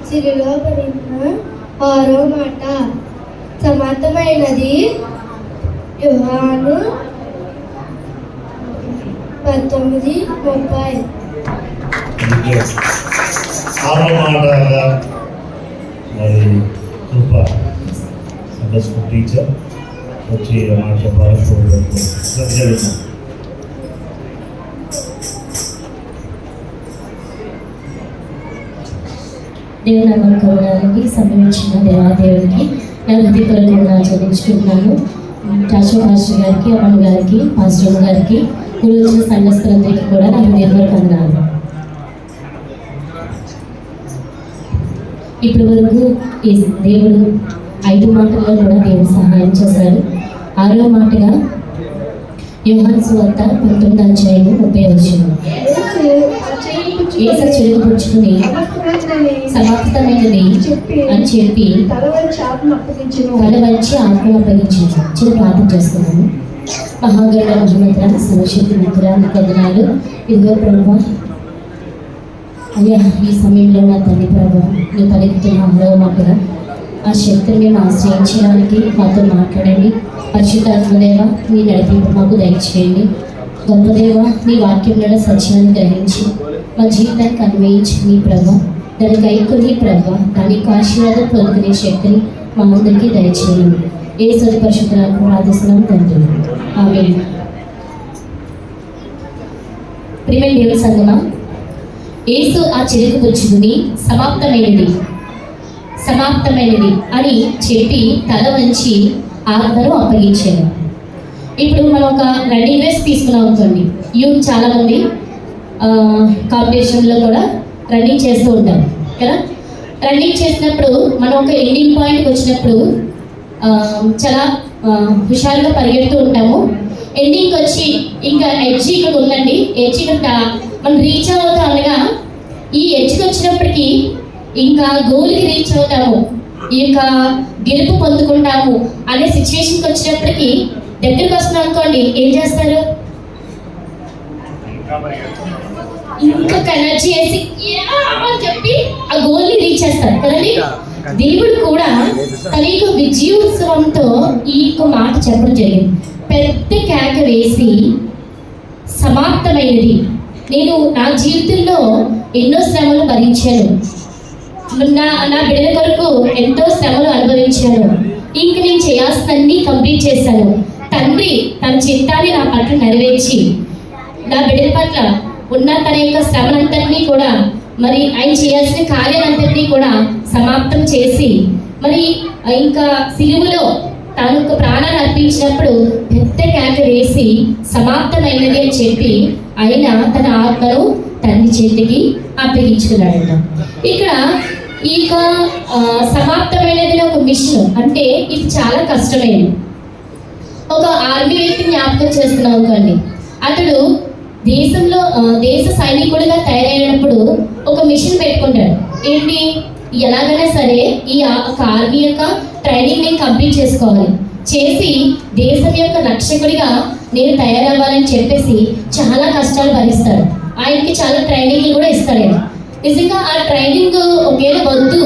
సిరిలో పడిన 6వ మాట సమాప్తమైనది. యోహాను 19:30. 6వ మాట మరి కృప సండే స్కూల్ టీచర్ వచ్చి మాట చెప్పాలి. దేవుని నామముకి సమయించిన దేవాదేవునికి నా హృదయపూర్వకంగా చెల్లించుకుంటున్నాను. చాచు పాస్టర్ గారికి, అమ్మమ్మ గారికి, పాస్టర్ గారికి, గురించి సంఘస్థులందరికీ కూడా నా హృదయపూర్వక వందనాలు. ఇప్పటి వరకు ఈ దేవుడు 5 మాటల్లో కూడా దేవుడు సహాయం చేశారు. 6వ మాటగా యోహాను సువార్త 19:30. యేసు చిలుకపుచ్చుకుని సమాప్తమైనది అని చెప్పి తల వంచి ఆత్మను అప్పగించాను. చిన్న ప్రార్థన చేస్తున్నాను. మహాగరుడ మహోన్నత సర్వశక్తి మంత్రాన్ని వందనాలు. ఇదిగో ప్రభువా, అయ్యా ఈ సమయంలో నా తండ్రి ప్రభు నువ్వు పలుకుతున్న 6వ మాటగా ఆ శక్తిని మేము ఆశ్రయించడానికి మాతో మాట్లాడండి. పరిశుద్ధాత్మదేవ నీ నడిపింపు మాకు దయచేయండి. గొప్ప దేవ నీ వాక్యంలో సత్యాన్ని గ్రహించి మా జీవితానికి అన్వయించి నీ ప్రభ దాని కైకొని ప్రభ దానికి ఆశీర్వాదం పొందుకునే శక్తిని మా అందరికీ దయచేయండి. ఏ సరి పరిశుద్ధులకు ప్రార్థిస్తున్నాం తండ్రి, ఆమేన్. ప్రియమైన దేవుని సంగమా, యేసు ఆ చిలుక పుచ్చుకుని సమాప్తమైనది అని చెప్పి తల వంచి ఆత్మను అప్పగించారు. ఇప్పుడు మనం ఒక రన్నింగ్ రేస్ తీసుకుని అవుతుంది. యూత్ చాలామంది కాంపిటీషన్లో కూడా రన్నింగ్ చేస్తూ ఉంటారు కదా. రన్నింగ్ చేసినప్పుడు మనం ఒక ఎండింగ్ పాయింట్కి వచ్చినప్పుడు చాలా హుషారుగా పరిగెడుతూ ఉంటాము. ఎండింగ్కి వచ్చి ఇంకా ఎడ్జ్ ఇక్కడ ఉందండి, ఎడ్జ్ ఇక్కడ మనం రీచ్ అవుతాం అనగా ఈ ఎడ్జ్కి వచ్చినప్పటికీ ఇంకా గోల్కి రీచ్ అవుతాము, ఈ యొక్క గెలుపు పొందుకుంటాము అనే సిచ్యువేషన్కి వచ్చినప్పటికీ దగ్గరికి వస్తున్నాం అనుకోండి, ఏం చేస్తారు? ఇంకా ఎనర్జీ వేసి అని చెప్పి ఆ గోల్ని రీచ్ చేస్తారు కదండి. దేవుడు కూడా తన యొక్క విజయోత్సవంతో ఈ యొక్క మాట చెప్పడం జరిగింది. పెద్ద కేక వేసి సమాప్తమైనది. నేను నా జీవితంలో ఎన్నో శ్రమలు భరించాను, నా బిడ్డల కొరకు ఎంతో శ్రమలు అనుభవించాను. ఇంక నేను చేయాల్సినన్నీ కంప్లీట్ చేశాను. తండ్రి తన చిత్తాన్ని నా పట్ల నెరవేర్చి నా బిడ్డల పట్ల ఉన్న తన యొక్క శ్రమనంతటినీ కూడా మరి ఆయన చేయాల్సిన కార్యాలంతటినీ కూడా సమాప్తం చేసి మరి ఇంకా సిలువలో తన యొక్క ప్రాణాన్ని అర్పించినప్పుడు పెద్ద కేక వేసి సమాప్తమైనది అని చెప్పి ఆయన తన ఆత్మను తండ్రి చేతికి అప్పగించుకున్నాడంట. ఇక్కడ ఈ సమాప్తమైనది ఒక మిషన్ అంటే ఇది చాలా కష్టమైనది. ఒక ఆర్మీ వ్యక్తిని జ్ఞాపకం చేస్తున్నాం అనుకోండి. అతడు దేశ సైనికుడిగా తయారైనప్పుడు ఒక మిషన్ పెట్టుకుంటాడు. ఏంటి? ఎలాగైనా సరే ఈ ఆర్మీ యొక్క ట్రైనింగ్ నేను కంప్లీట్ చేసుకోవాలి, చేసి దేశం యొక్క రక్షకుడిగా నేను తయారవ్వాలని చెప్పేసి చాలా కష్టాలు భరిస్తాడు. ఆయనకి చాలా ట్రైనింగ్లు కూడా ఇస్తాడు. నిజంగా ఆ ట్రైనింగ్ ఒకేలా వద్దు,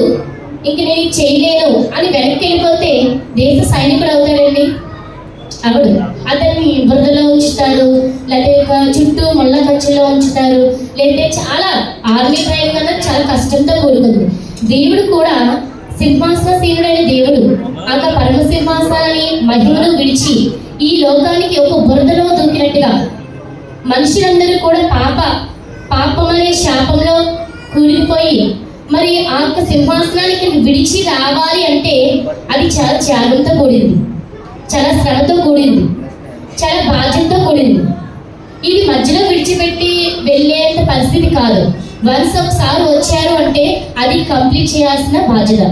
ఇంక నేను చేయలేను అని వెనక్కి వెళ్ళిపోతే దేశ సైనికుడు అవుతాడండి? అవడు. అతన్ని బురదలో ఉంచుతారు, లేకపోతే చుట్టూ ముళ్ళ ఖర్చులో ఉంచుతారు, లేకపోతే చాలా ఆర్మీ ట్రైనింగ్ అన్నది చాలా కష్టంతో కూడుకుంది. దేవుడు కూడా సింహాసనశీనుడైన దేవుడు ఆ పరమసింహాసనాన్ని మహిమను విడిచి ఈ లోకానికి ఒక బురదలో దూకినట్టుగా మనుషులందరూ కూడా పాపం అనే శాపంలో కూలిపోయి మరి ఆ సింహాసనానికి విడిచి రావాలి అంటే అది చాలా త్యాగంతో కూడింది, చాలా శ్రమతో కూడింది, చాలా బాధ్యతతో కూడింది. ఇది మధ్యలో విడిచిపెట్టి వెళ్ళేంత పరిస్థితి కాదు. వన్స్ ఒకసారి వచ్చారు అంటే అది కంప్లీట్ చేయాల్సిన బాధ్యత.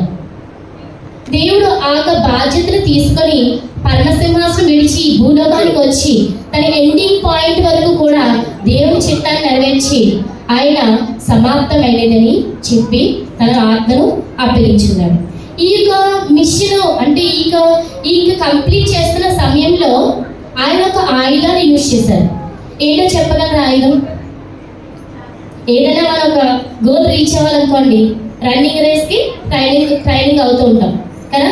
దేవుడు ఆ బాధ్యతను తీసుకొని పరమసింహాసనం విడిచి భూలోకానికి వచ్చి తన ఎండింగ్ పాయింట్ వరకు కూడా దేవుని చిత్తాన్ని నెరవేర్చి ఆయన సమాప్తమైనదని చెప్పి తన ఆత్మను అప్పగించున్నాడు. ఈ యొక్క మిషన్ అంటే ఈ కంప్లీట్ చేస్తున్న సమయంలో ఆయన ఒక ఆయుధాన్ని యూజ్ చేశారు. ఏంటో చెప్పగలరా ఆయుధం? ఏదైనా మనం ఒక గోల్ రీచ్ అవ్వాలనుకోండి, రన్నింగ్ రేస్కి ట్రైనింగ్ అవుతూ ఉంటాం కదా.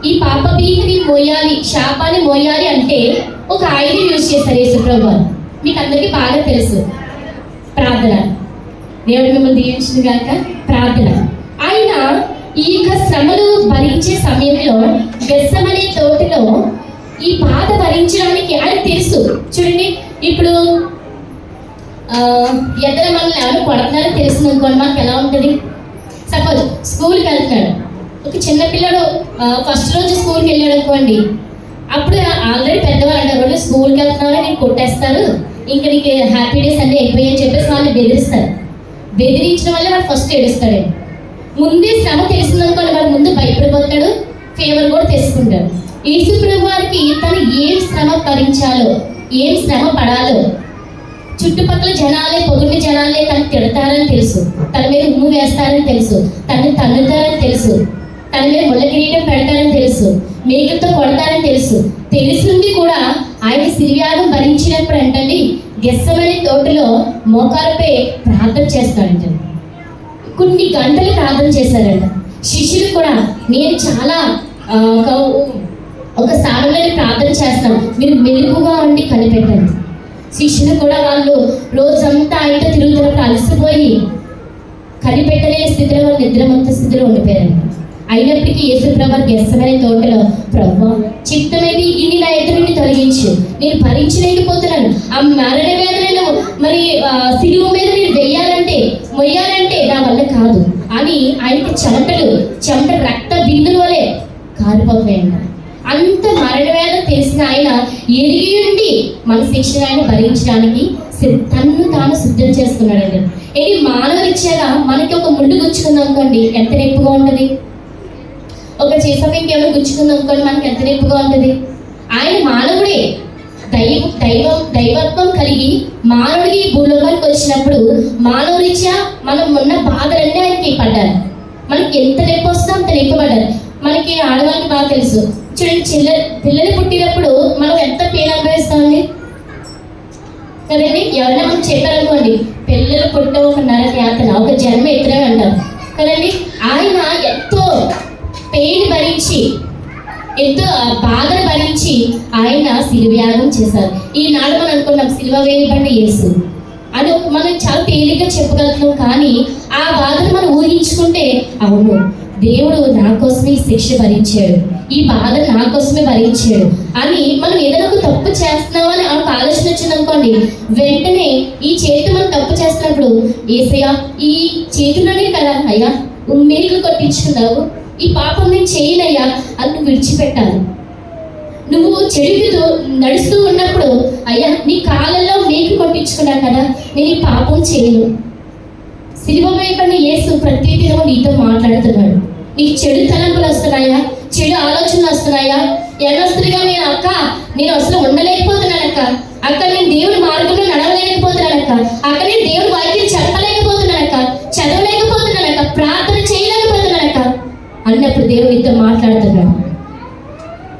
ఈ పాప భీతిని మోయాలి, శాపాన్ని మోయాలి అంటే ఒక ఆయుధం యూజ్ చేశారు యేసుప్రభు వారు. మీకు అందరికీ బాగా తెలుసు, ప్రార్థన. దేవుడు మిమ్మల్ని దీవించింది కాక ప్రార్థన. ఆయన ఈ యొక్క శ్రమలు భరించే సమయంలో గెత్సెమనే తోటలో ఈ బాధ భరించడానికి ఆయన తెలుసు. చూడండి, ఇప్పుడు ఎద్దరు మనల్ని ఎవరు కొడుతున్నారో తెలిసింది అనుకోండి, మనకు ఎలా ఉంటుంది? సపోజ్ స్కూల్కి వెళ్తున్నాడు ఒక చిన్న పిల్లడు, ఫస్ట్ రోజు స్కూల్కి వెళ్ళాడు అనుకోండి, అప్పుడు ఆల్రెడీ పెద్దవాళ్ళు అంటారు, స్కూల్కి వెళ్తున్నారో నేను కొట్టేస్తారు, ఇంకా నీకు హ్యాపీ డేస్ అన్నీ అయిపోయాయని చెప్పేసి వాళ్ళని బెదిరిస్తారు. బెదిరించడం వల్ల వాడు ఫస్ట్ ఏడుస్తాడు. ముందే శ్రమ తెలిసిందనుకోండి, వాడు ముందు భయపడిపోతాడు, ఫీవర్ కూడా తెచ్చుకుంటాడు. యేసుప్రభు వారికి తను ఏం శ్రమ భరించాలో, ఏం శ్రమ పడాలో, చుట్టుపక్కల జనాలే, పొగుడిన జనాలే తను తిడతారని తెలుసు, తన మీద ఉమ్ము వేస్తారని తెలుసు, తను తన్నుతారని తెలుసు, తన మీద ముళ్ళ కిరీటం పెడతారని తెలుసు, మేకలతో కొడతారని తెలుసు. తెలిసింది కూడా ఆయన సిరియాగం భరించినప్పుడు ఏంటండి, గెత్సెమనే తోటలో మోకాలపై ప్రార్థన చేస్తాడంట. కొన్ని గంటలు ప్రార్థన చేశారంట. శిష్యులు కూడా నేను చాలా ఒక స్థానంలో ప్రార్థన చేస్తాను, మీరు మెలుగుగా ఉండి కనిపెట్టండి. శిష్యులు కూడా వాళ్ళు రోజంతా ఆయనతో తిరుగుతున్నప్పుడు అలసిపోయి కనిపెట్టలేని స్థితిలో, వాళ్ళు నిద్రమంత స్థితిలో ఉండిపోయారంట. అయినప్పటికీ యేసుప్రభు గెత్సెమనే తోటలో, ప్రభువా చిత్తమైతే ఇన్ని నా ఎదురు నుండి తొలగించు, నేను భరించలేకపోతున్నాను, ఆ మరణ వేదనను మరి సిలువ మీద నేను మొయ్యాలంటే నా వల్ల కాదు అని ఆయనకి చెమట రక్త బిందుల వలె కారిపోతున్నాయంట. అంత మరణ వేదన తెలిసిన ఆయన ఎరిగి ఉండి మన శిక్షణ ఆయన భరించడానికి తన్ను తాను సిద్ధం చేసుకున్నాడండి. ఇది మానవరీత్యాగా మనకి ఒక ముళ్ళు గుచ్చుకుందాం అనుకోండి, ఎంత నొప్పిగా ఉంటుంది. ఒక చేసపై ఇంకేమైనా గుచ్చుకుందాం అనుకోండి, మనకి ఎంత నొప్పిగా ఉంటుంది. ఆయన మానవుడే, దైవత్వం కలిగి మానవుడికి ఈ భూలోకానికి వచ్చినప్పుడు మానవరీత్యా మనం ఉన్న బాధలన్నీ ఆయనకి పడ్డారు. మనకి ఎంత నొప్పి వస్తుందో అంత నొప్పి పడ్డారు. మనకి ఆడవాళ్ళకి బాగా తెలుసు. చూడండి, పిల్లలు పుట్టినప్పుడు మనం ఎంత పెయిన్ అనుభవిస్తామండి కదండి. ఎవరైనా మనం చెప్పారనుకోండి, పిల్లలు పుట్ట ఒక నరక యాతన, ఒక జన్మ ఎత్తున అంటారు కదండి. ఆయన ఎంతో పెయిన్ భరించి, ఎంతో బాధను భరించి ఆయన శిలువయాగం చేశారు. ఈనాడు మనం అనుకున్నాం శిలువ వేయబడిన యేసు అని మనం చాలా తేలిగ్గా చెప్పగలుగుతున్నాం. కానీ ఆ బాధను మనం ఊహించుకుంటే, అవును దేవుడు నా కోసమే ఈ శిక్ష భరించాడు, ఈ బాధ నా కోసమే భరించాడు అని మనం ఏదైనా ఒక తప్పు చేస్తున్నామని ఒక ఆలోచన వచ్చింది అనుకోండి, వెంటనే ఈ చేతి మనం తప్పు చేస్తున్నప్పుడు, ఏసయ్యా ఈ చేతిలోనే కదా అయ్యా మేకులు కొట్టించుకున్నావు, ఈ పాపం నేను చేయనయ్యా అని నువ్వు విడిచిపెట్టాలి. నువ్వు చెడుగుతూ నడుస్తూ ఉన్నప్పుడు, అయ్యా నీ కాళ్ళల్లో మేకు కొట్టించుకున్నా కదా, నేను ఈ పాపం చేయను. సిలువ వేయబడిన యేసు ప్రతి దినము నీతో మాట్లాడుతున్నాడు. నీకు చెడు తలంపులు వస్తున్నాయా, చెడు ఆలోచనలు వస్తున్నాయా? యవనస్తుడిగా నేను అసలు ఉండలేకపోతున్నానక్క, నేను దేవుడి మార్గంలో నడవలేకపోతున్నానక్క, నేను దేవుడి వాక్యం చెప్పలేకపోతున్నానక్క, చదవలేకపోతున్నానక్క, ప్రార్థన చేయలేకపోతున్నానక్క అన్నప్పుడు దేవుడు నీతో మాట్లాడుతున్నాడు.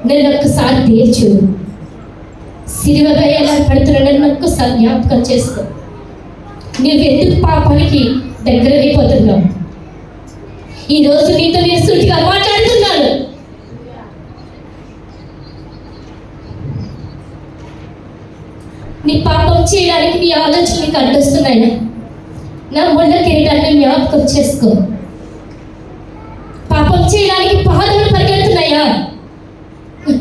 నేను ఒక్కసారి తీర్చు, సిలువపై ఎలా పడుతున్నాడని ఒక్కసారి జ్ఞాపకం చేసుకో. నువ్వు ఎందుకు పాపానికి దగ్గర అయిపోతున్నావు? ఈరోజు నీతో నేను సూటిగా మాట్లాడుతున్నాను. నీ పాపం చేయడానికి నీ ఆలోచనలు నీకు అడ్డొస్తున్నాయి. నా ముళ్ళ కిరీటాన్ని జ్ఞాపకం చేసుకో. పాపం చేయడానికి పాదాలు పరిగెడుతున్నాయా?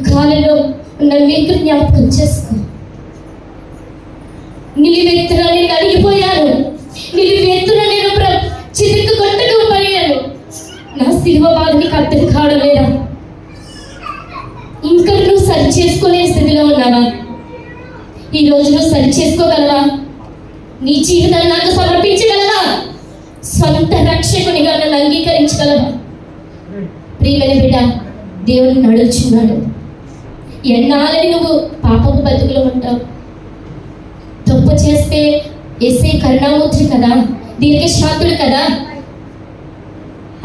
కాలంలో ఉన్న మీకు జ్ఞాపకం చేసుకో. నిలువెత్తున నేను అడిగిపోయాను, నిలువెత్తున నేను చితుకు కొట్టకు పోయాను. నా సిలువ బాధ నీకు అర్థం కావడం లేదా? ఇంకా నువ్వు సరి చేసుకోలేని స్థితిలో ఉన్నావా? ఈ రోజు నువ్వు సరి చేసుకోగలవా? నీ జీవితాన్ని నాకు సమర్పించగలవా? స్వంత రక్షకునిగా నన్ను అంగీకరించగలవా? ప్రియమైన బిడ్డ, దేవుడిని నడుచున్నాడు. ఎన్నాళ్ళని నువ్వు పాపపు బతుకులో ఉంటావు? తప్పు చేస్తే యేసే కరుణామూర్తి కదా, దీర్ఘశాంతుడు కదా.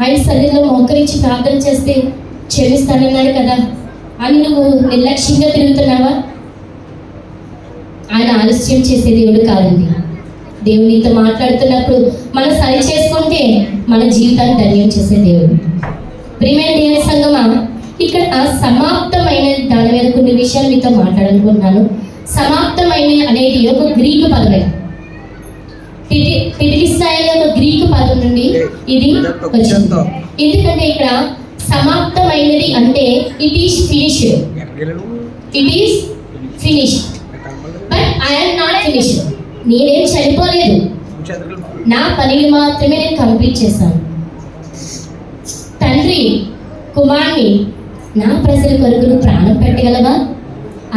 ఆయన సన్నిధిలో మోకరించి ప్రార్థన చేస్తే క్షమిస్తానన్నాడు కదా. అని నువ్వు నిర్లక్ష్యంగా తిరుగుతున్నావా? ఆయన ఆలస్యం చేసే దేవుడు కాదండి. దేవుడు నీతో మాట్లాడుతున్నప్పుడు మనం సరి చేసుకుంటే మన జీవితాన్ని ధన్యం చేసే దేవుడు. ప్రియమైన దేవుని సంగమా, ఇక్కడ సమాప్తమైన దాని మీద కొన్ని విషయాలు మీతో మాట్లాడాలనుకుంటున్నాను. సమాప్తమైన అనేది ఒక గ్రీకు పదమే. టిటిలిస్తాయి ఒక గ్రీకు పదం నుండి ఇది వచ్చింది. ఎందుకంటే ఇక్కడ సమాప్తమైనది అంటే it is finished. It is finished. But I'm not finished. నేనేం చనిపోలేదు, నా పనిని మాత్రమే నేను కంప్లీట్ చేశాను. తండ్రి కుమారుని నా ప్రజల కొరకు నువ్వు ప్రాణం పెట్టగలవా?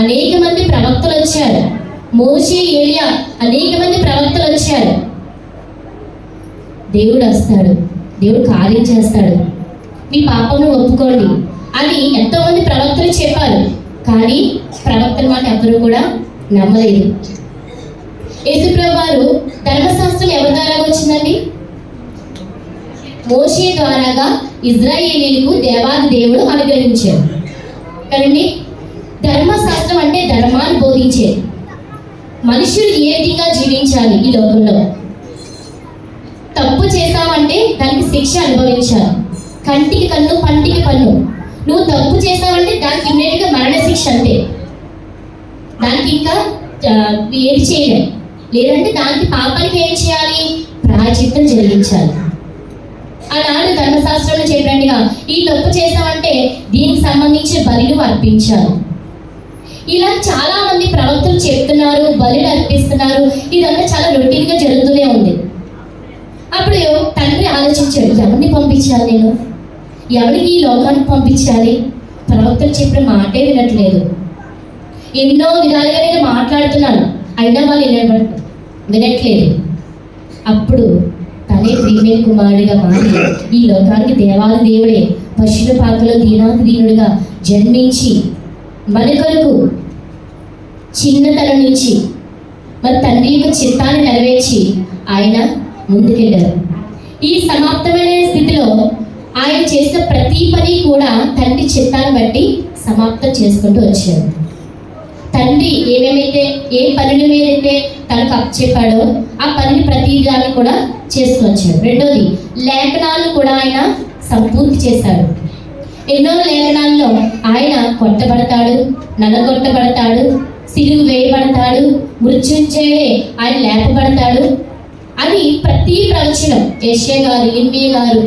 అనేక మంది ప్రవక్తలు వచ్చారు. మోషే, ఏలియా, అనేక మంది ప్రవక్తలు వచ్చారు. దేవుడు వస్తాడు, దేవుడు కార్యం చేస్తాడు, మీ పాపను ఒప్పుకోండి అని ఎంతో మంది ప్రవక్తలు చెప్పారు. కానీ ప్రవక్తల మాట ఎవరు కూడా నమ్మలేదు. యేసుప్రభువు వారు ధర్మశాస్త్రం ఎవరి ద్వారా వచ్చిందండి? మోషే ద్వారాగా ఇజ్రాయేలీలకు దేవాది దేవుడు అనుగ్రహించాడు కదండి. ధర్మశాస్త్రం అంటే ధర్మాన్ని బోధించేది. మనుషులు ఏ విధంగా జీవించాలి ఈ లోకంలో. తప్పు చేసావంటే దానికి శిక్ష అనుభవించాలి. కంటికి కన్ను, పంటికి పన్ను. నువ్వు తప్పు చేసావంటే దానికి ఇమ్మీడియట్గా మరణ శిక్ష. అంతే, దానికి ఇంకా ఏది చేయలేదు. లేదంటే దానికి పాపానికి ఏం చేయాలి? ప్రాయశ్చిత్తం జరిగించాలి. ఆనాడు ధర్మశాస్త్రంలో చెప్పినట్టుగా ఈ తప్పు చేసామంటే దీనికి సంబంధించిన బలిని అర్పించాలి. ఇలా చాలా మంది ప్రవక్తలు చెప్తున్నారు, బలిని అర్పిస్తున్నారు. ఇదంతా చాలా రొటీన్గా జరుగుతూనే ఉంది. అప్పుడు తండ్రి ఆలోచించాడు, ఎవరిని పంపించాలి, నేను ఎవరికి ఈ లోకానికి పంపించాలి? ప్రవక్తలు చెప్పిన మాటే వినట్లేదు. ఎన్నో విధాలుగా నేను మాట్లాడుతున్నాను, అయినా వాళ్ళు వినట్లేదు. అప్పుడు తనే ప్రియమైన కుమారుడిగా మారి ఈ లోకానికి దేవాది దేవుడే పశువుల పాకలో దీనాది దీనుడిగా జన్మించి మన కొరకు చిన్నతనం నుంచి మరి తండ్రి యొక్క చిత్తాన్ని నెరవేర్చి ఆయన ముందుకెళ్ళారు. ఈ సమాప్తమైన స్థితిలో ఆయన చేసిన ప్రతి పని కూడా తండ్రి చిత్తాన్ని బట్టి సమాప్తం చేసుకుంటూ వచ్చారు. తండ్రి ఏమేమైతే ఏ పనుల మీదైతే తనకు అప్పచెప్పాడో ఆ పనిని ప్రతి దాన్ని కూడా చేస్తూ వచ్చాడు. రెండోది, లేఖనాలను కూడా ఆయన సంపూర్తి చేశాడు. ఎన్నో లేఖనాల్లో ఆయన కొట్టబడతాడు, నలగొట్టబడతాడు, సిలువ వేయబడతాడు, మృత్యుంజయుడే ఆయన లేపబడతాడు అని ప్రతి ప్రవచనం యెషయా గారు, ఇర్మీయా గారు,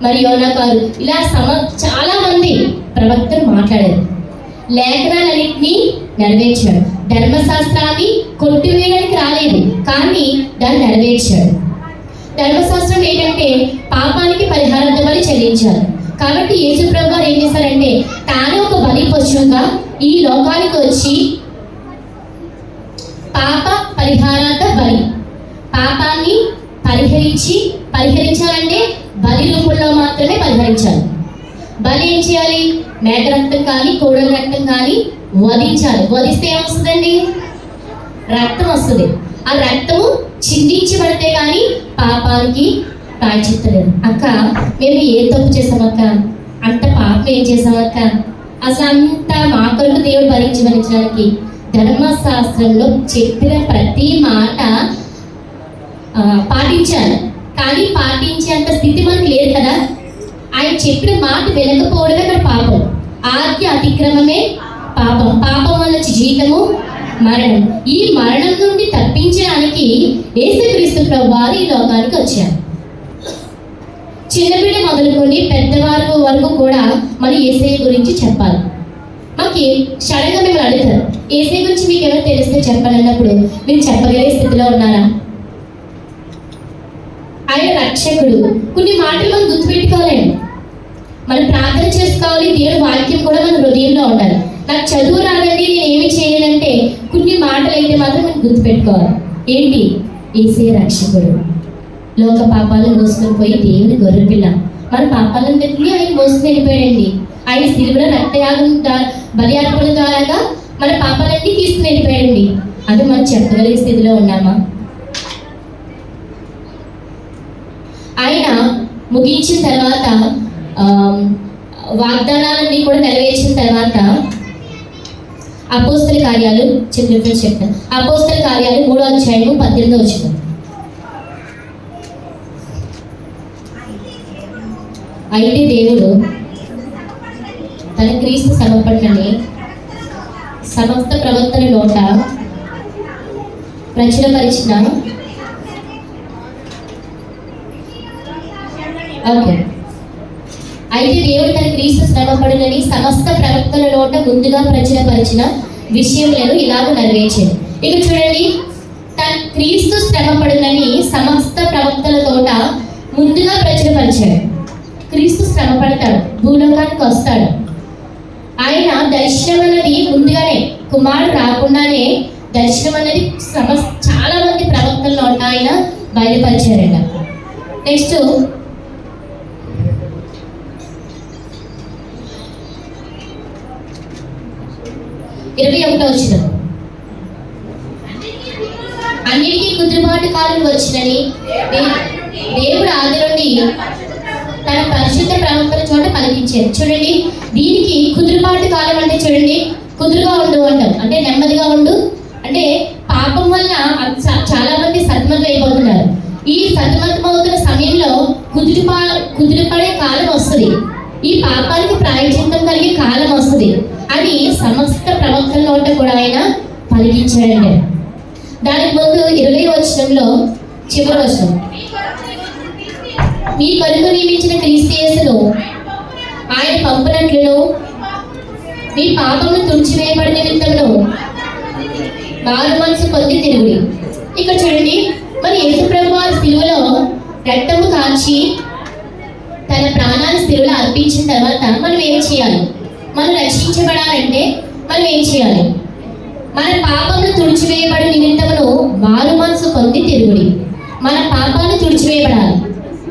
మరి యోనా గారు, ఇలా చాలా మంది ప్రవక్తలు మాట్లాడారు. లేఖనాలన్నింటినీ నెరవేర్చాడు. ధర్మశాస్త్రాన్ని కొట్టివేయడానికి రాలేదు, కానీ దాన్ని నెరవేర్చాడు. ధర్మశాస్త్రం ఏంటంటే పాపానికి పరిహారార్థ బలి చెల్లించాలి. కాబట్టి యేసుప్రభువు వారు ఏం చేశారంటే తాను ఒక బలి పశువుగా ఈ లోకానికి వచ్చి పాప పరిహారార్థ బలి, పాపాన్ని పరిహరించాలంటే బలి రూపంలో మాత్రమే పరిహరించాలి. బలి ఏం చేయాలి? మేక రక్తం కానీ కోడల రక్తం కానీ వధించాలి. వధిస్తే ఏమొస్తుందండి? రక్తం వస్తుంది. ఆ రక్తము చిందించబడితే కానీ పాపానికి ప్రాయశ్చిత్తం లేదు. అక్క, మేము ఏ తప్పు చేసామక్క? అంత పాపం ఏం చేసామక్క? అసలు అంత మా కొరకు దేవుడు భరించడానికి ధర్మశాస్త్రంలో చెప్పిన ప్రతి మాట పాటించాలి. కానీ పాటించేంత స్థితి మనకు లేదు కదా. ఆయన చెప్పిన మాట వినకపోవడమే అక్కడ పాపం. ఆజ్ఞ అతిక్రమమే పాపం. పాపం వల్ల జీవితము మరణం. ఈ మరణం నుండి తప్పించడానికి యేసుక్రీస్తు ప్రభువారు ఈ లోకానికి వచ్చారు. చిన్నపిల్ల మొదలుకొని పెద్దవారు వరకు కూడా మన యేసయ్య గురించి చెప్పాలి. మాకు సడన్గా మిమ్మల్ని అడుగుతారు, యేసయ్య గురించి మీకు ఎవరు తెలిస్తే చెప్పాలన్నప్పుడు మీరు చెప్పగలిగే స్థితిలో ఉన్నారా? ఆయన రక్షకుడు. కొన్ని మాటలు మనం గుర్తుపెట్టుకోవాలండి. మనం ప్రార్థన చేసుకోవాలి. దేవుని వాక్యం కూడా మన హృదయంలో ఉండాలి. నాకు చదువు రాదండి, నేను ఏమి చేయాలంటే కొన్ని మాటలు అయితే మాత్రం మనం గుర్తుపెట్టుకోవాలి. ఏంటి? యేసయ్య రక్షకుడు. లోక పాపాలను మోసుకొని పోయి దేవుని గొర్రెపిల్ల. మన పాపాలందరినీ ఆయన మోసుకుని వెళ్ళిపోయాడండి. ఆయన సిలువలో రక్తయాగం బలి అర్పణ ద్వారాగా మన పాపాలన్నీ తీసుకుని వెళ్ళిపోయాడండి. అది మనం చెప్పగలిగే స్థితిలో ఉన్నామా? ఆయన ముగించిన తర్వాత వాగ్దానాలన్నీ కూడా నెరవేర్చిన తర్వాత అపోస్తల కార్యాలు చిన్న చెప్తాను. అపోస్తల కార్యాలు 3వ అధ్యాయము 18వ వచనం. అయితే దేవుడు తన క్రీస్తు సమర్పణని సమస్త ప్రవర్తన నోట ప్రచురపరిచిన ఓకే అయితే దేవుడు తన క్రీస్తు శ్రమపడునని సమస్త ప్రవక్తల నోట ముందుగా ప్రచురపరిచిన విషయములను ఇలాగ నెరవేర్చాడు. ఇక చూడండి, తన క్రీస్తు శ్రమపడునని సమస్త ప్రవక్తల తోట ముందుగా ప్రచురపరిచాడు. క్రీస్తు శ్రమపడతాడు, భూలోకానికి వస్తాడు. ఆయన దర్శనం అన్నది ముందుగానే, కుమారుడు రాకుండానే దర్శనం అనేది చాలా మంది ప్రవక్తల నోట ఆయన బయలుపరిచారంట. నెక్స్ట్ 21వ వచనం. అన్నిటికీ కుదురుబాటు కాలం వచ్చినని దేవుడు ఆది నుండి తన పరిశుద్ధ ప్రవక్తల చోట పలికించారు. చూడండి, దీనికి కుదురుబాటు కాలం అంటే చూడండి, కుదురుగా ఉండు అంటాం, అంటే నెమ్మదిగా ఉండు. అంటే పాపం వల్ల చాలా మంది సతమతం అయిపోతున్నారు. ఈ సతమతం అవుతున్న సమయంలో కుదురుపడే కాలం వస్తుంది, ఈ పాపానికి ప్రాయశ్చిత్తం కలిగే కాలం వస్తుంది అని సమస్త ప్రవక్తల నోట కూడా ఆయన పలికించాడండి. దానికి ముందు 20వ వచనంలో చివరి వచనం, మీ కొరకు నియమించిన క్రీస్తు యేసును ఆయన పంపినట్లును మీ పాపమును తుడిచివేయబడిన నిమిత్తమును మారు మనసు పొంది తిరుగుడి. ఇక్కడ చూడండి, మరి యేసు ప్రభు వారి సిలువలో రక్తము కాచి తన ప్రాణాన్ని సిలువలో అర్పించిన తర్వాత మనం ఏం చేయాలి? మనం రక్షించబడాలంటే మనం ఏం చేయాలి? మన పాపమును తుడిచివేయబడిన నిమిత్తమును మారు మనసు పొంది తిరుగుడి. మన పాపాలు తుడిచివేయబడాలి.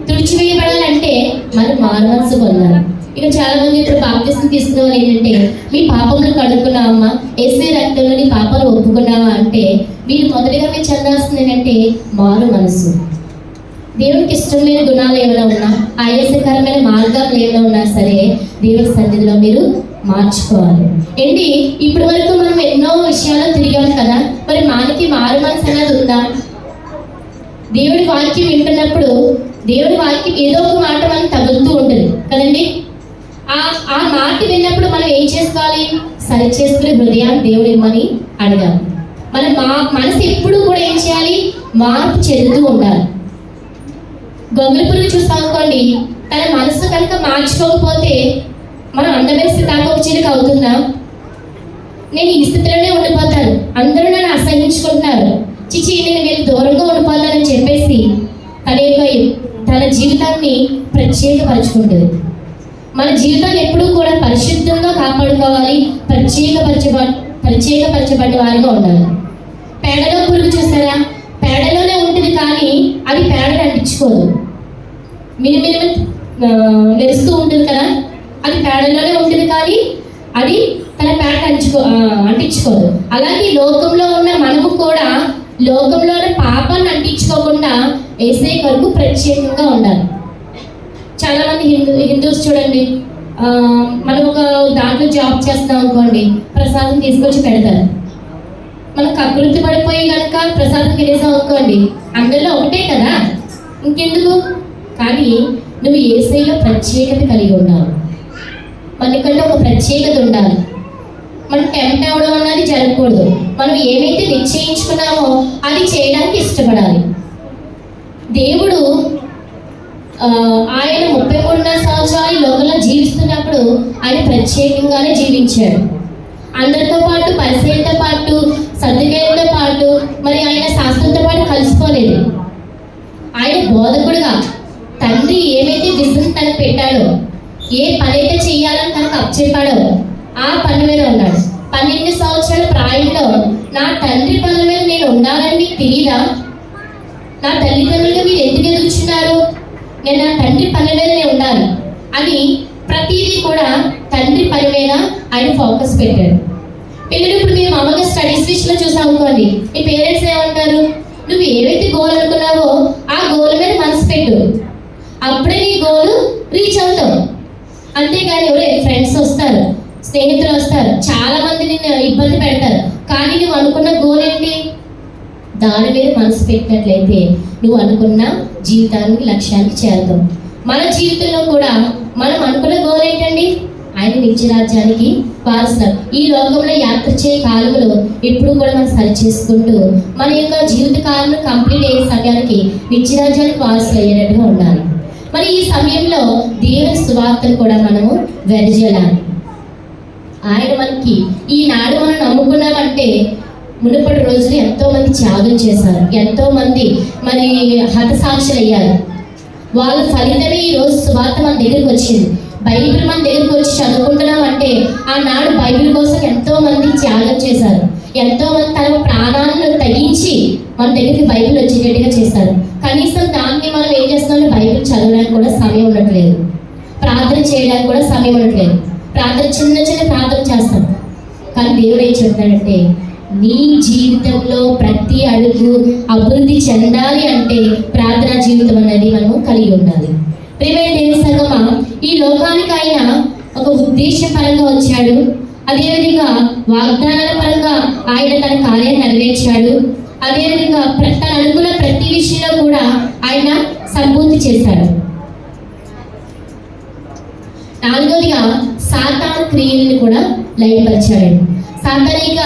తుడిచివేయబడాలంటే మనం మారు మనసు పొందాలి. ఇక చాలా మంది ఇప్పుడు బాప్తిసం తీసుకునే వాళ్ళు ఏంటంటే, మీ పాపములు కడుక్కున్నావమ్మా, యేసయ్య రక్తంలో నీ పాపాలు ఒప్పుకున్నావా అంటే, మీరు మొదటిగా మీరు చెందాల్సింది ఏంటంటే మారు మనసు. దేవుడికి ఇష్టం లేని గుణాలు ఏమైనా ఉన్నా, ఆయాసకరమైన మార్గాలు ఏమైనా ఉన్నా సరే దేవుడి సన్నిధిలో మీరు మార్చుకోవాలి. ఏంటి, ఇప్పటి వరకు మనం ఎన్నో విషయాలు తిరిగాం కదా, మరి మనకి మారు మనసు అనేది ఉందా? దేవుడి వాక్యం వింటున్నప్పుడు దేవుడి వాక్యం ఏదో ఒక మాట మనం తగులుతూ ఉంటుంది కదండి. ఆ మాట విన్నప్పుడు మనం ఏం చేసుకోవాలి? సరి చేసుకునే హృదయాన్ని దేవుడు ఇమ్మని అడగాలి. మన మనసు ఎప్పుడు కూడా ఏం చేయాలి? మార్పు చెందుతూ ఉండాలి. గొంగళి పురుగు చూస్తానుకోండి, తన మనసు కనుక మార్చుకోకపోతే మనం అందమైన సీతాకోక చిలుక అవుతుందా? నేను ఈ స్థితిలోనే ఉండిపోతాను, అందరూ నన్ను అసహించుకుంటున్నారు, చిచి నేను వీళ్ళు దూరంగా ఉండిపోతానని చెప్పేసి తన జీవితాన్ని ప్రత్యేకపరచుకుంటుంది. మన జీవితాన్ని ఎప్పుడూ కూడా పరిశుద్ధంగా కాపాడుకోవాలి, ప్రత్యేకపరచబడిన వారిగా ఉండాలి. పేడలో పురుగు చూస్తారా? పేడలోనే ఉంటుంది కానీ అది పేడను అంటించుకోదు. మినిమిని మెరుస్తూ ఉంటుంది కదా, అది పేడలోనే ఉంటుంది కానీ అది తన పేడ అంటించుకోదు. అలాగే లోకంలో ఉన్న మనము కూడా లోకంలో ఉన్న పాపాన్ని అంటించుకోకుండా యేసయ్య కొరకు ప్రత్యేకంగా ఉండాలి. చాలా మంది హిందూస్ చూడండి, మనం ఒక దాంట్లో జాబ్ చేస్తాం అనుకోండి, ప్రసాదం తీసుకొచ్చి పెడతారు. మనం కకృతి పడిపోయి కనుక ప్రసాదం తినేసాం అనుకోండి, అందరిలో ఒకటే కదా, ఇంకెందుకు? కానీ నువ్వు యేసయ్యలో ప్రత్యేకత కలిగి ఉన్నావు, మనకంటే ఒక ప్రత్యేకత ఉండాలి. మనం టెంప్ట్ అవ్వడం అన్నది జరగకూడదు. మనం ఏమైతే నిశ్చయించుకున్నామో అది చేయడానికి ఇష్టపడాలి. దేవుడు ఆయన 33 సంవత్సరాలు లోకంలో జీవిస్తున్నప్పుడు ఆయన ప్రత్యేకంగానే జీవించాడు. అందరితో పాటు, పరిసయ్యతో పాటు, సద్దుకేయులతో పాటు, మరి ఆయన శాస్త్రంతో పాటు కలిసిపోలేదు. ఆయన బోధకుడుగా తండ్రి ఏమైతే విజన్ తనకు పెట్టాడో, ఏ పని అయితే చెయ్యాలని తనకు అప్పచెప్పాడో ఆ పని మీద ఉన్నాడు. 12 సంవత్సరాల ప్రాయంలో నా తండ్రి పనుల మీద నేను ఉండాలని మీకు తెలియదా? నా తల్లిదండ్రులుగా మీరు ఎందుకు ఎదుగుచున్నారు? నేను నా తండ్రి పని మీద నేను ఉండాలి అని ప్రతిదీ కూడా తండ్రి పని మీద ఆయన ఫోకస్ పెట్టాడు. పిల్లలు ఇప్పుడు మీరు మామూలుగా స్టడీస్ విషయంలో చూసాం అనుకోండి, మీ పేరెంట్స్ ఏమంటారు? నువ్వు ఏవైతే గోల్ అనుకున్నావో ఆ గోల్ మీద మనసు పెట్టు, అప్పుడే నీ గోల్ రీచ్ అవుతావు. అంతేగాని ఎవరే ఫ్రెండ్స్ వస్తారు, స్నేహితులు వస్తారు, చాలా మందిని నిన్ను ఇబ్బంది పెడతారు. కానీ నువ్వు అనుకున్న గోల్ ఏంటి? దాని మీద మనసు పెట్టినట్లయితే నువ్వు అనుకున్న జీవితానికి లక్ష్యానికి చేరుతావు. మన జీవితంలో కూడా మనం అనుకున్న గోల్ ఏంటండి? ఆయన నిత్య రాజ్యానికి వారసులు. ఈ లోకంలో యాత్ర చేయ కాలంలో ఎప్పుడు కూడా మనం సరి చేసుకుంటూ మన యొక్క జీవిత కాలం కంప్లీట్ అయ్యే సమయానికి నిత్య రాజ్యానికి వారసులు అయ్యేటట్టుగా ఉండాలి. మరి ఈ సమయంలో దేవుని సువార్తను కూడా మనము వెదజల్లాలి. ఆయన మనకి ఈనాడు మనం నమ్ముకున్నామంటే మునుపటి రోజులు ఎంతో మంది త్యాగం చేశారు, ఎంతో మంది మరి హతసాక్షులు అయ్యారు. వాళ్ళ ఫలితమే ఈ రోజు సువార్త మన దగ్గరికి వచ్చింది. బైబిల్ మన దగ్గరికి వచ్చి చదువుకుంటున్నాం అంటే ఆనాడు బైబిల్ కోసం ఎంతో మంది త్యాగం చేశారు, ఎంతో మంది తన ప్రాణాలను తగ్గించి మన దగ్గరికి బైబిల్ వచ్చేటట్టుగా చేస్తారు. కనీసం దాన్ని మనం ఏం చేస్తున్నాం? బైబిల్ చదవడానికి కూడా సమయం ఉండట్లేదు, ప్రార్థన చేయడానికి కూడా సమయం ఉండట్లేదు. ప్రార్థన చిన్న చిన్న ప్రార్థన చేస్తాం. కానీ దేవుడు ఏం చెప్తాడంటే నీ జీవితంలో ప్రతి అడుగు అభివృద్ధి చెందాలి అంటే ప్రార్థనా జీవితం అనేది మనము కలిగి ఉండాలి. ప్రియమైన దేవుని సంగమా, ఈ లోకానికి ఆయన ఒక ఉద్దేశపరంగా వచ్చాడు. అదేవిధంగా వాగ్దానాల పరంగా ఆయన తన కార్యాన్ని నెరవేర్చాడు. అదేవిధంగా తన అనుకున్న ప్రతి విషయంలో కూడా ఆయన సంపూర్తి చేశాడు. నాలుగోదిగా సాతాను క్రియలను కూడా లయపరిచాడు. సాతానిక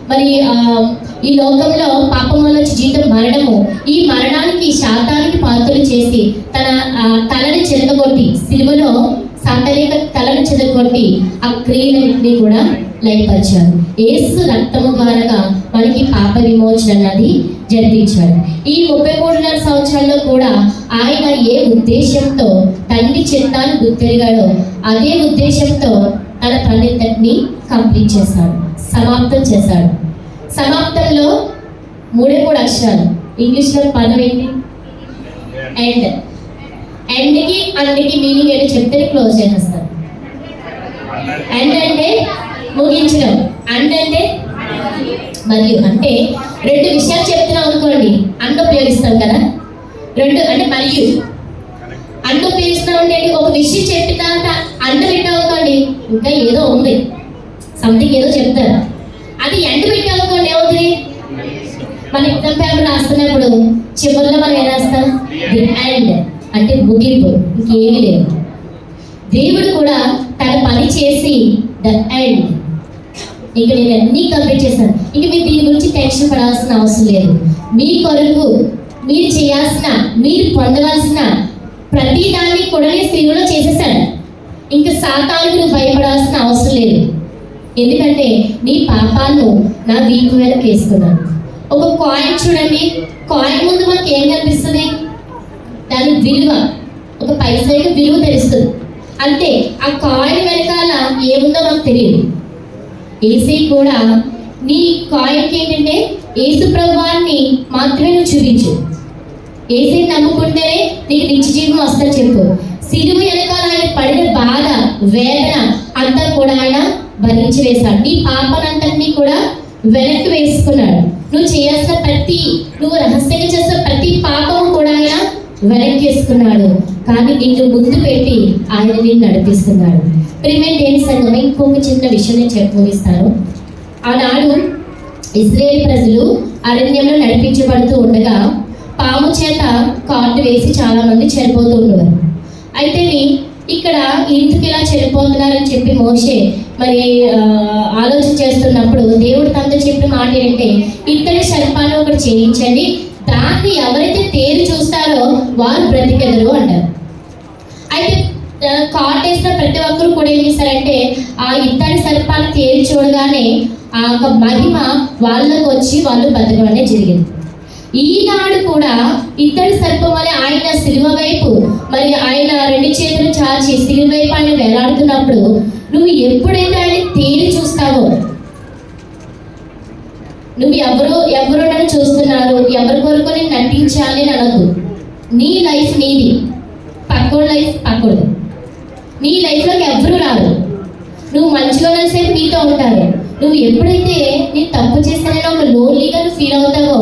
మరి ఈ లోకంలో పాపం వల్ల జీవితం మరణము, ఈ మరణానికి శాతానికి పాత్రలు చేసి తన తలని చెదగొట్టి సిలువలో సాతానిక తలను చెదగొట్టి ఆ క్రియలన్నింటినీ కూడా లయపరిచారు. యేసు రక్తము ద్వారా మనకి పాప విమోచన అన్నది జరిపించాడు. ఈ 33 సంవత్సరాల్లో కూడా ఆయన ఏ ఉద్దేశంతో తండ్రి చిత్తాన్ని గుర్తెరిగాడో అదే ఉద్దేశంతో తన పనిని కంప్లీట్ చేశాడు, సమాప్తం చేశాడు. సమాప్తంలో 3 అక్షరాలు. ఇంగ్లీష్లో పదం ఏంటి? ఎండ్. ఎండ్కి అండ్కి మీనింగ్ ఏంటో చెప్తే క్లోజ్ చేసేస్తాను. ఎండ్ అంటే ముగించడం, అండ్ అంటే మరియు. అంటే 2 విషయాలు చెప్తున్నాం అనుకోండి, అండ్ ఉపయోగిస్తాం కదా. 2 అంటే మరియు. అండ్ ఉపయోగిస్తున్నాం అంటే ఒక విషయం చెప్పిన తర్వాత అండ్ పెట్టాం అనుకోండి, ఇంకా ఏదో ఉంది, సంథింగ్ ఏదో చెప్తారు. అది ఎండ్ పెట్టాం అనుకోండి, ఏమవుతుంది? మన ఎగ్జామ్ పేపర్ రాస్తున్నప్పుడు చివరిలో మనం ఏం రాస్తాం? ది ఎండ్ అంటే ముగింపు, ఇంకేమీ లేదు. దేవుడు కూడా తన పని చేసి ద ఎండ్, ఇంక నేను అన్నీ కంప్లీట్ చేశాను, ఇంక మీరు దీని గురించి టెన్షన్ పడాల్సిన అవసరం లేదు. మీ కొరకు మీరు చేయాల్సిన, మీరు పొందవలసిన ప్రతి దాన్ని కూడా నేను సిలువలో చేసేసాను. ఇంకా సాతానుకు నువ్వు భయపడాల్సిన అవసరం లేదు. ఎందుకంటే నీ పాపాలను నా వీపు మీద వేసుకున్నాను. ఒక కాయిన్ చూడండి, కాయిన్ ముందు మనకి ఏం కనిపిస్తుంది? దాని విలువ, ఒక పైసకి విలువ తెలుస్తుంది. అంతే, ఆ కాయిన్ వెనకాల ఏముందో మనకు తెలియదు. ఏసీ కూడా నీ కాయిన్కి ఏంటంటే యేసు ప్రభువాన్ని మాత్రమే నువ్వు చూపించు. ఏసీని నమ్ముకుంటేనే నీకు నిత్య జీవం వస్తుందని చెప్పు. సిలువ వెనకాల ఆయన పడిన బాధ, వేదన అంతా కూడా ఆయన భరించి వేశాడు. నీ పాపనంతటినీ కూడా వెనక్కి వేసుకున్నాడు. నువ్వు చేయాల్సిన నువ్వు రహస్యంగా చేసిన ప్రతి పాపము కూడా ఆయన వెనక్కి వేసుకున్నాడు. కానీ నిన్ను ముందు పెట్టి ఆయన నిన్ను నడిపిస్తున్నాడు. ప్రియమైన దేవుని సంఘం, ఇంకొక చిన్న విషయం నేను చెప్పిస్తాను. ఆనాడు ఇశ్రాయేలు ప్రజలు అరణ్యంలో నడిపించబడుతూ ఉండగా పాము చేత కాటు వేసి చాలా మంది చనిపోతూ ఉండేవారు. అయితే ఇక్కడ ఎందుకు ఇలా చనిపోతున్నారని చెప్పి మోషే మరి ఆలోచన చేస్తున్నప్పుడు దేవుడు తనతో చెప్పిన మాట ఏంటంటే, ఇత్తడి సర్పాన్ని ఒకటి చేయించండి, దాన్ని ఎవరైతే తేరు చూస్తారో వారు బ్రతికెదరు అంటారు. అయితే కాటేసిన ప్రతి ఒక్కరు కూడా ఏం చేస్తారంటే ఆ ఇత్తడి సర్పాన్ని తేరి చూడగానే ఆ యొక్క మహిమ వాళ్ళకు వచ్చి వాళ్ళు బతకడం అనేది జరిగింది. ఈనాడు కూడా ఇత్తడి సర్పం వల్ల ఆయన సిలువ వైపు మరి ఆయన 2 చేతులు చాచి సిలువ వైపు ఆయన వేలాడుతున్నప్పుడు నువ్వు ఎప్పుడైతే ఆయన తేరి చూస్తావో, నువ్వు ఎవరు నన్ను చూస్తున్నారు, ఎవరి కొరకు నేను నటించాలి అని అనొద్దు. నీ లైఫ్ నీది, పక్కోడి లైఫ్ పక్కోడు. నీ లైఫ్లోకి ఎవరు రారు. నువ్వు మంచిగా ఉన్నసేపు నీతో ఉంటారు. నువ్వు ఎప్పుడైతే నీ తప్పు చేస్తానని ఒక లోన్లీగా నువ్వు ఫీల్ అవుతావో